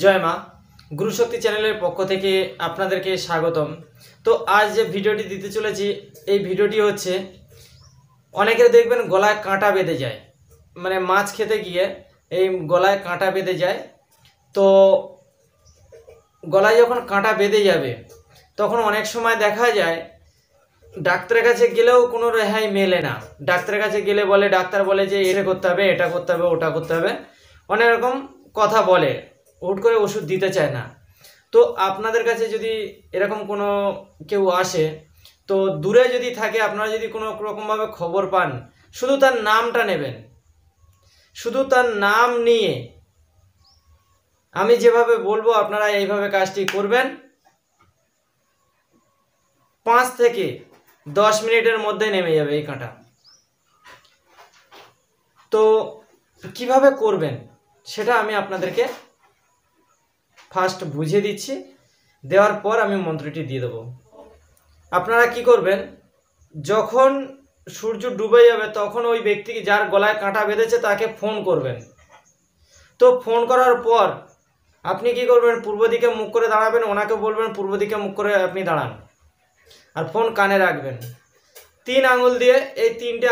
জয় মা। গুরুশক্তি চ্যানেলের পক্ষ থেকে আপনাদেরকে স্বাগতম। তো আজ যে ভিডিওটি দিতে চলেছি, এই ভিডিওটি হচ্ছে অনেকের দেখবেন গলায় কাঁটা বেঁধে যায়, মানে মাছ খেতে গিয়ে এই গলায় কাঁটা বেঁধে যায়। তো গলায় যখন কাঁটা বেঁধে যাবে তখন অনেক সময় দেখা যায় ডাক্তারের কাছে গেলেও কোনো রেহাই মেলে না। ডাক্তারের কাছে গেলে বলে, ডাক্তার বলে যে এটা করতে হবে, এটা করতে হবে, ওটা করতে হবে, অনেক রকম কথা বলে, হুট করে ওষুধ দিতে চায় না। তো আপনাদের কাছে যদি এরকম কোনো কেউ আসে, তো দূরে যদি থাকে, আপনারা যদি কোনো রকমভাবে খবর পান, শুধু তার নামটা নেবেন, শুধু তার নাম নিয়ে আমি যেভাবে বলবো আপনারা এইভাবে কাজটি করবেন। 5 থেকে 10 মিনিটের মধ্যে নেমে যাবে এই কাঁটা। তো কিভাবে করবেন সেটা আমি আপনাদেরকে ফার্স্ট বুঝিয়ে দিচ্ছি, দেওয়ার পর আমি মন্ত্রটি দিয়ে দেবো। আপনারা কি করবেন, যখন সূর্য ডুবে যাবে তখন ওই ব্যক্তিকে, যার গলায় কাঁটা বেঁধেছে, তাকে ফোন করবেন। তো ফোন করার পর আপনি কি করবেন, পূর্ব দিকে মুখ করে দাঁড়াবেন, ওনাকে বলবেন পূর্ব দিকে মুখ করে আপনি দাঁড়ান, আর ফোন কানে রাখবেন। 3 আঙুল দিয়ে, এই 3টে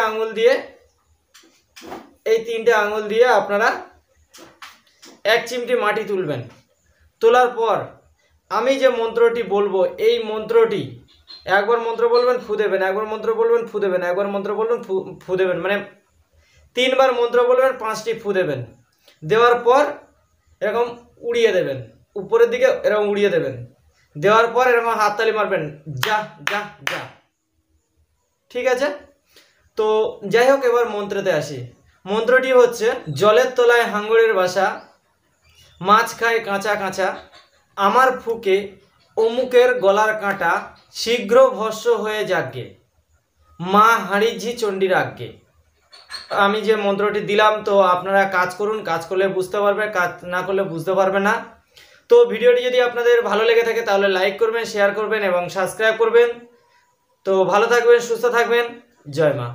আঙুল দিয়ে আপনারা 1 চিমটি মাটি তুলবেন। তোলার পর আমি যে মন্ত্রটি বলবো, এই মন্ত্রটি একবার মন্ত্র বলবেন, ফু দেবেন, একবার মন্ত্র বলবেন, ফু দেবেন, একবার মন্ত্র বলবেন, ফু দেবেন, মানে 3 বার মন্ত্র বলবেন, 5টি ফু দেবেন। দেওয়ার পর এরকম উড়িয়ে দেবেন, উপরের দিকে এরকম উড়িয়ে দেবেন। দেওয়ার পর এরকম হাততালি মারবেন, যা যা যা। ঠিক আছে? তো যাই হোক, এবার মন্ত্রতে আসি। মন্ত্রটি হচ্ছে, জলের তলায় হাঙ্গরের বাসা, মাছ খায় কাঁচা কাঁচা, আমার ফুকে অমুকের গলার কাঁটা, শীঘ্র ভস্ম হয়ে যাগে, মা হাঁড়িঝি চণ্ডীর আজ্ঞে। আমি যে মন্ত্রটি দিলাম, তো আপনারা কাজ করুন, কাজ করলে বুঝতে পারবে, কাজ না করলে বুঝতে পারবে না। তো ভিডিওটি যদি আপনাদের ভালো লেগে থাকে তাহলে লাইক করবেন, শেয়ার করবেন এবং সাবস্ক্রাইব করবেন। তো ভালো থাকবেন, সুস্থ থাকবেন। জয় মা।